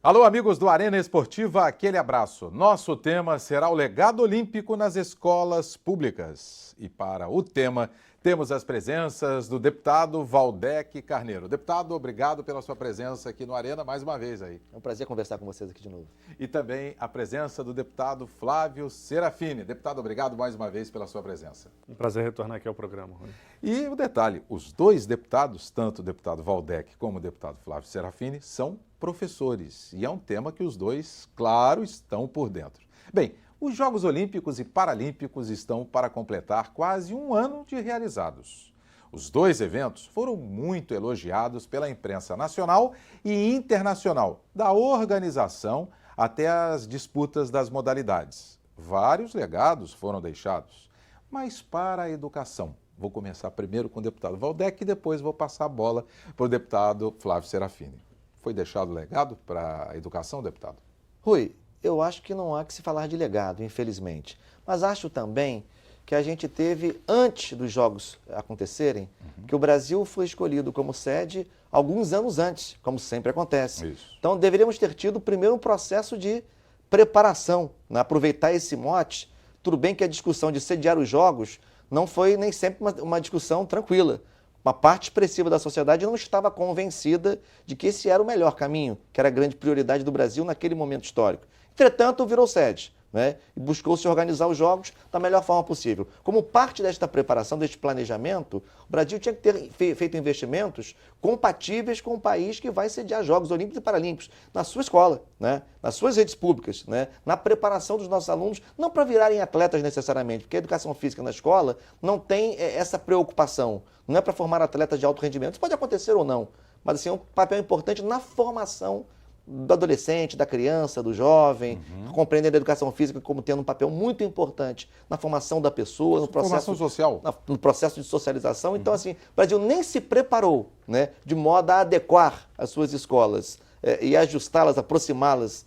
Alô, amigos do Arena Esportiva, aquele abraço. Nosso tema será o legado olímpico nas escolas públicas. E para o tema, temos as presenças do deputado Valdec Carneiro. Deputado, obrigado pela sua presença aqui no Arena mais uma vez aí. É um prazer conversar com vocês aqui de novo. E também a presença do deputado Flávio Serafini. Deputado, obrigado mais uma vez pela sua presença. Um prazer retornar aqui ao programa, Rui. E o detalhe, os dois deputados, tanto o deputado Valdec como o deputado Flávio Serafini, são professores. E é um tema que os dois, claro, estão por dentro. Bem, os Jogos Olímpicos e Paralímpicos estão para completar quase um ano de realizados. Os dois eventos foram muito elogiados pela imprensa nacional e internacional, da organização até as disputas das modalidades. Vários legados foram deixados, mas para a educação. Vou começar primeiro com o deputado Valdec e depois vou passar a bola para o deputado Flávio Serafini. Foi deixado legado para a educação, deputado? Rui, eu acho que não há que se falar de legado, infelizmente. Mas acho também que a gente teve, antes dos Jogos acontecerem, que o Brasil foi escolhido como sede alguns anos antes, como sempre acontece. Isso. Então deveríamos ter tido primeiro um processo de preparação, né? Aproveitar esse mote. Tudo bem que a discussão de sediar os Jogos não foi nem sempre uma discussão tranquila. Uma parte expressiva da sociedade não estava convencida de que esse era o melhor caminho, que era a grande prioridade do Brasil naquele momento histórico. Entretanto, virou sede, né? E buscou se organizar os Jogos da melhor forma possível. Como parte desta preparação, deste planejamento, o Brasil tinha que ter feito investimentos compatíveis com o país que vai sediar Jogos Olímpicos e Paralímpicos na sua escola, né? Nas suas redes públicas, né? Na preparação dos nossos alunos, não para virarem atletas necessariamente, porque a educação física na escola não tem essa preocupação, não é para formar atletas de alto rendimento. Isso pode acontecer ou não, mas assim, é um papel importante na formação do adolescente, da criança, do jovem, compreendendo a educação física como tendo um papel muito importante na formação da pessoa, no processo Formação social. no processo de socialização. Então, assim, o Brasil nem se preparou, né, de modo a adequar as suas escolas e ajustá-las, aproximá-las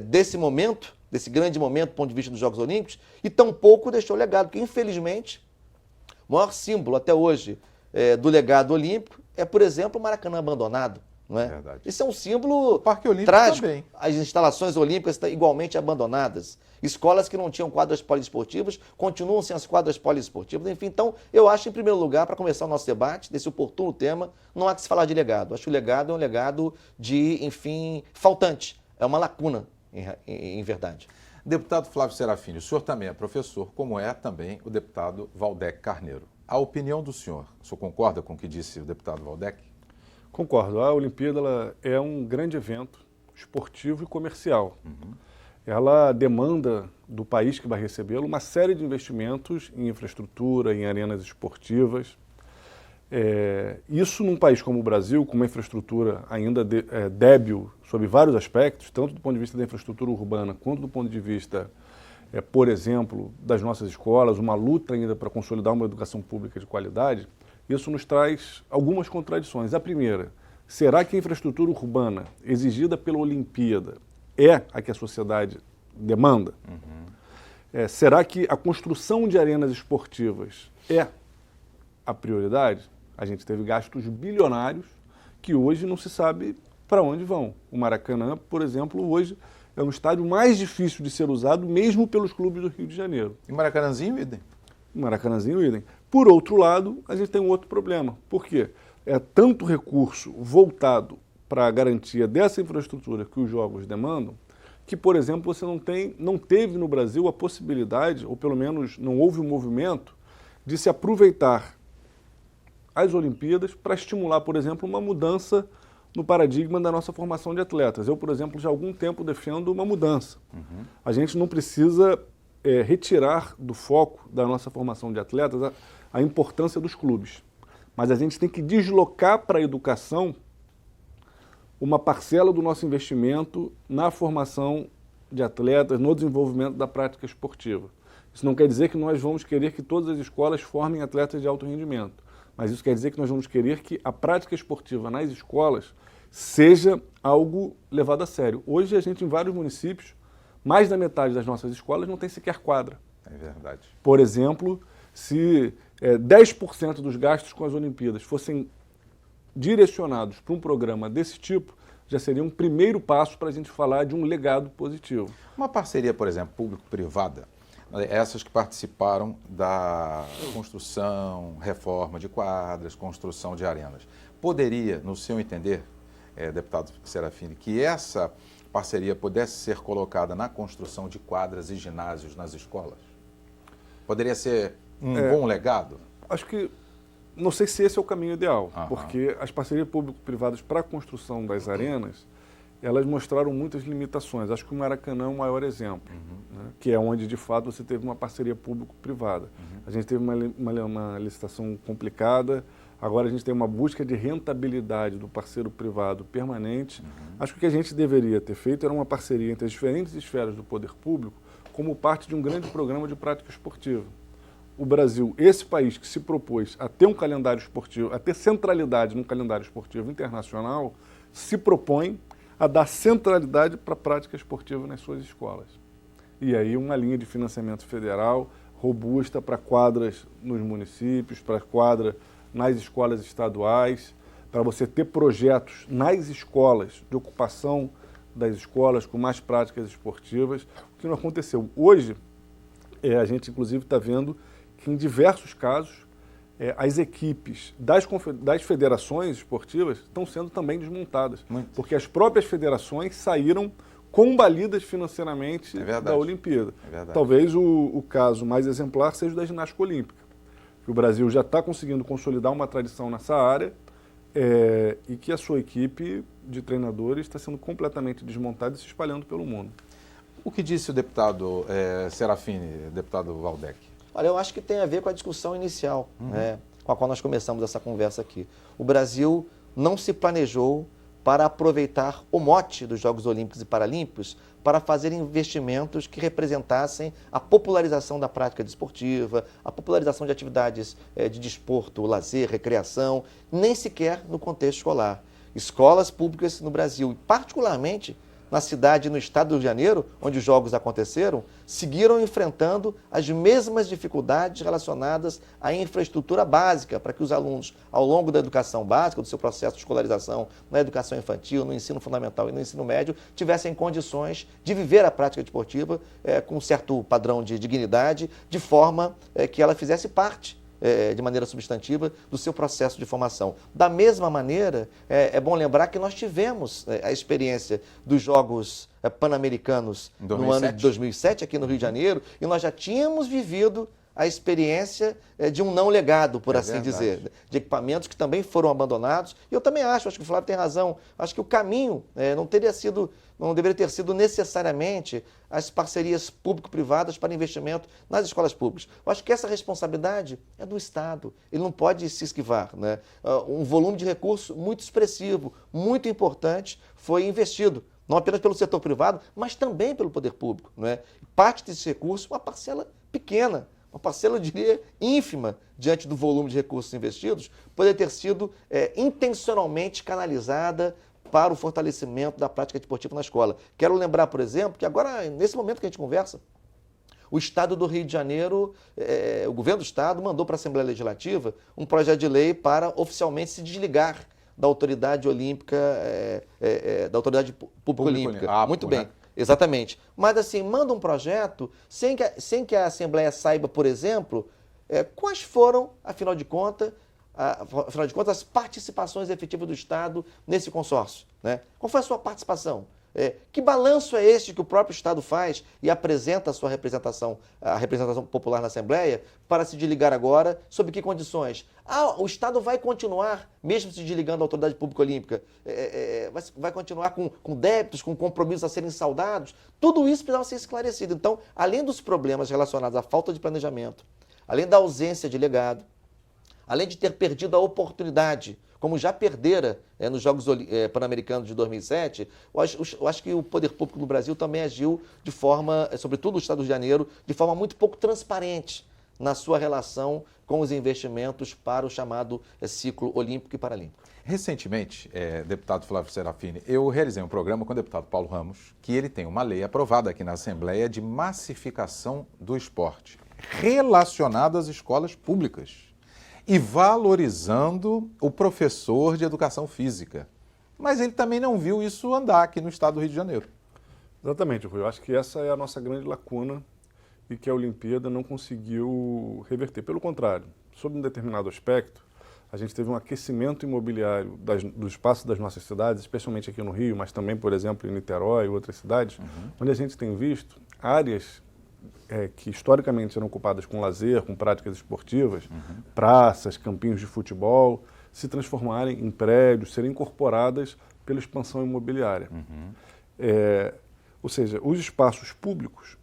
desse momento, desse grande momento do ponto de vista dos Jogos Olímpicos, e tampouco deixou legado, porque, infelizmente, o maior símbolo até hoje do legado olímpico é, por exemplo, o Maracanã abandonado. Não é? Verdade. Isso é um símbolo Parque Olímpico trágico. também. As instalações olímpicas estão igualmente abandonadas. Escolas que não tinham quadras poliesportivas continuam sem as quadras poliesportivas. Enfim, então, eu acho, em primeiro lugar, para começar o nosso debate, desse oportuno tema, não há que se falar de legado. Acho que o legado é um legado de, enfim, faltante. É uma lacuna, em verdade. Deputado Flávio Serafini, o senhor também é professor, como é também o deputado Valdec Carneiro. A opinião do senhor, o senhor concorda com o que disse o deputado Valdec? Concordo. A Olimpíada ela é um grande evento esportivo e comercial. Ela demanda do país que vai recebê-lo uma série de investimentos em infraestrutura, em arenas esportivas. Isso num país como o Brasil, com uma infraestrutura ainda débil sob vários aspectos, tanto do ponto de vista da infraestrutura urbana, quanto do ponto de vista, por exemplo, das nossas escolas, uma luta ainda para consolidar uma educação pública de qualidade. Isso nos traz algumas contradições. A primeira, será que a infraestrutura urbana exigida pela Olimpíada é a que a sociedade demanda? Será que a construção de arenas esportivas é a prioridade? A gente teve gastos bilionários que hoje não se sabe para onde vão. O Maracanã, por exemplo, hoje é um estádio mais difícil de ser usado mesmo pelos clubes do Rio de Janeiro. E Maracanãzinho, idem? Maracanãzinho, idem. Por outro lado, a gente tem um outro problema. Por quê? É tanto recurso voltado para a garantia dessa infraestrutura que os jogos demandam, que, por exemplo, você não teve no Brasil a possibilidade, ou pelo menos não houve um movimento, de se aproveitar as Olimpíadas para estimular, por exemplo, uma mudança no paradigma da nossa formação de atletas. Eu, por exemplo, já há algum tempo defendo uma mudança. A gente não precisa retirar do foco da nossa formação de atletas a importância dos clubes. Mas a gente tem que deslocar para a educação uma parcela do nosso investimento na formação de atletas, no desenvolvimento da prática esportiva. Isso não quer dizer que nós vamos querer que todas as escolas formem atletas de alto rendimento, mas isso quer dizer que nós vamos querer que a prática esportiva nas escolas seja algo levado a sério. Hoje a gente, em vários municípios, mais da metade das nossas escolas não tem sequer quadra. É verdade. Por exemplo, se 10% dos gastos com as Olimpíadas fossem direcionados para um programa desse tipo, já seria um primeiro passo para a gente falar de um legado positivo. Uma parceria, por exemplo, público-privada, essas que participaram da construção, reforma de quadras, construção de arenas. Poderia, no seu entender, deputado Serafini, que essa parceria pudesse ser colocada na construção de quadras e ginásios nas escolas? Poderia ser um bom legado? Acho que, não sei se esse é o caminho ideal, porque as parcerias público-privadas para a construção das arenas, elas mostraram muitas limitações. Acho que o Maracanã é o maior exemplo, né? Que é onde, de fato, você teve uma parceria público-privada. A gente teve uma licitação complicada, agora a gente tem uma busca de rentabilidade do parceiro privado permanente. Acho que o que a gente deveria ter feito era uma parceria entre as diferentes esferas do poder público como parte de um grande programa de prática esportiva. O Brasil, esse país que se propôs a ter um calendário esportivo, a ter centralidade no calendário esportivo internacional, se propõe a dar centralidade para a prática esportiva nas suas escolas. E aí uma linha de financiamento federal robusta para quadras nos municípios, para quadra nas escolas estaduais, para você ter projetos nas escolas, de ocupação das escolas com mais práticas esportivas, o que não aconteceu. Hoje, a gente inclusive está vendo que em diversos casos, as equipes das federações esportivas estão sendo também desmontadas, porque as próprias federações saíram combalidas financeiramente da Olimpíada. Talvez o caso mais exemplar seja o da ginástica olímpica, que o Brasil já está conseguindo consolidar uma tradição nessa área e que a sua equipe de treinadores está sendo completamente desmontada e se espalhando pelo mundo. O que disse o deputado Serafini, deputado Waldeck? Olha, eu acho que tem a ver com a discussão inicial, com a qual nós começamos essa conversa aqui. O Brasil não se planejou para aproveitar o mote dos Jogos Olímpicos e Paralímpicos para fazer investimentos que representassem a popularização da prática desportiva, a popularização de atividades de desporto, lazer, recreação, nem sequer no contexto escolar. Escolas públicas no Brasil, particularmente na cidade e no estado do Rio de Janeiro, onde os jogos aconteceram, seguiram enfrentando as mesmas dificuldades relacionadas à infraestrutura básica para que os alunos, ao longo da educação básica, do seu processo de escolarização, na educação infantil, no ensino fundamental e no ensino médio, tivessem condições de viver a prática desportiva com um certo padrão de dignidade, de forma que ela fizesse parte de maneira substantiva do seu processo de formação. Da mesma maneira, é bom lembrar que nós tivemos a experiência dos Jogos Pan-Americanos no ano de 2007, aqui no Rio de Janeiro, e nós já tínhamos vivido a experiência de um não legado, por assim dizer, de equipamentos que também foram abandonados. E eu também acho que o Flávio tem razão, acho que o caminho não deveria ter sido necessariamente as parcerias público-privadas para investimento nas escolas públicas. Eu acho que essa responsabilidade é do Estado, ele não pode se esquivar, né? Um volume de recursos muito expressivo, muito importante, foi investido, não apenas pelo setor privado, mas também pelo poder público, não é? Parte desse recurso, uma parcela pequena, uma parcela, eu diria, ínfima, diante do volume de recursos investidos, poderia ter sido intencionalmente canalizada para o fortalecimento da prática desportiva na escola. Quero lembrar, por exemplo, que agora, nesse momento que a gente conversa, o Estado do Rio de Janeiro, o governo do Estado mandou para a Assembleia Legislativa um projeto de lei para oficialmente se desligar da autoridade olímpica, da autoridade pública olímpica. Muito bem. Né? Exatamente. Mas, assim, manda um projeto sem que a Assembleia saiba, por exemplo, quais foram, afinal de contas, as participações efetivas do Estado nesse consórcio, né? Qual foi a sua participação? Que balanço é este que o próprio Estado faz e apresenta a sua representação, a representação popular na Assembleia, para se desligar agora? Sob que condições? O Estado vai continuar, mesmo se desligando da autoridade pública olímpica, vai continuar com débitos, com compromissos a serem saldados? Tudo isso precisava ser esclarecido. Então, além dos problemas relacionados à falta de planejamento, além da ausência de legado, além de ter perdido a oportunidade, como já perdera nos Jogos Pan-Americanos de 2007, eu acho que o poder público no Brasil também agiu de forma, sobretudo o Estado do Rio de Janeiro, de forma muito pouco transparente na sua relação com os investimentos para o chamado ciclo olímpico e paralímpico. Recentemente, deputado Flávio Serafini, eu realizei um programa com o deputado Paulo Ramos, que ele tem uma lei aprovada aqui na Assembleia de massificação do esporte, relacionado às escolas públicas e valorizando o professor de educação física. mas ele também não viu isso andar aqui no estado do Rio de Janeiro. Exatamente, Rui. Eu acho que essa é a nossa grande lacuna e que a Olimpíada não conseguiu reverter. Pelo contrário, sob um determinado aspecto, a gente teve um aquecimento imobiliário do espaço das nossas cidades, especialmente aqui no Rio, mas também, por exemplo, em Niterói e outras cidades, onde a gente tem visto áreas que historicamente eram ocupadas com lazer, com práticas esportivas, praças, campinhos de futebol, se transformarem em prédios, serem incorporadas pela expansão imobiliária. Ou seja, os espaços públicos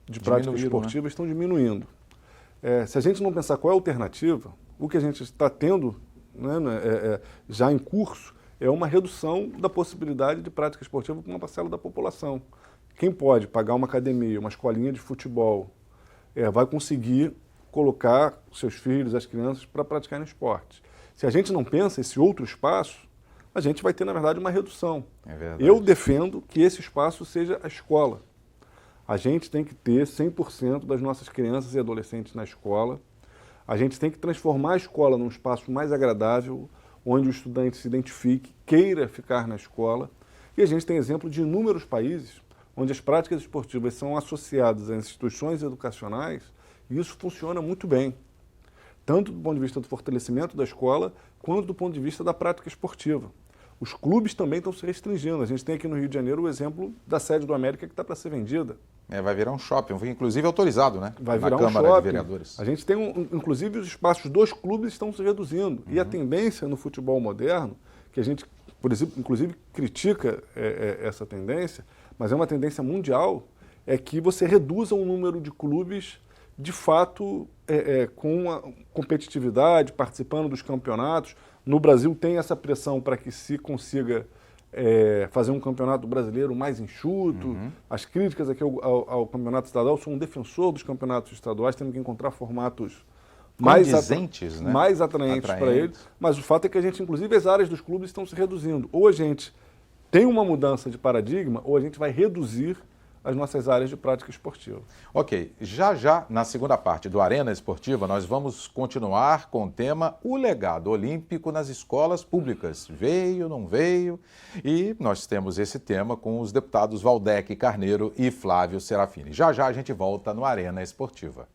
de práticas esportivas estão diminuindo. Se a gente não pensar qual é a alternativa, o que a gente está tendo já em curso é uma redução da possibilidade de prática esportiva para uma parcela da população. Quem pode pagar uma academia, uma escolinha de futebol, vai conseguir colocar seus filhos, as crianças, para praticarem esportes. Se a gente não pensa esse outro espaço, a gente vai ter, na verdade, uma redução. É verdade. Eu defendo que esse espaço seja a escola. A gente tem que ter 100% das nossas crianças e adolescentes na escola. A gente tem que transformar a escola num espaço mais agradável, onde o estudante se identifique, queira ficar na escola. E a gente tem exemplo de inúmeros países onde as práticas esportivas são associadas às instituições educacionais e isso funciona muito bem, tanto do ponto de vista do fortalecimento da escola, quanto do ponto de vista da prática esportiva. Os clubes também estão se restringindo. A gente tem aqui no Rio de Janeiro o exemplo da sede do América que está para ser vendida. Vai virar um shopping, inclusive autorizado, né? Vai virar na um Câmara shopping. de Vereadores. A gente tem, inclusive, os espaços dos clubes estão se reduzindo. E a tendência no futebol moderno, que a gente, por exemplo, inclusive critica essa tendência, mas é uma tendência mundial, é que você reduza o número de clubes, de fato, com a competitividade, participando dos campeonatos. No Brasil tem essa pressão para que se consiga fazer um campeonato brasileiro mais enxuto. As críticas aqui ao campeonato estadual, sou um defensor dos campeonatos estaduais, temos que encontrar formatos mais atraentes para eles. Mas o fato é que a gente, inclusive, as áreas dos clubes estão se reduzindo. Ou a gente tem uma mudança de paradigma, ou a gente vai reduzir as nossas áreas de prática esportiva. Ok, já na segunda parte do Arena Esportiva, nós vamos continuar com o tema O Legado Olímpico nas Escolas Públicas. Veio, não veio? E nós temos esse tema com os deputados Valdec Carneiro e Flávio Serafini. Já a gente volta no Arena Esportiva.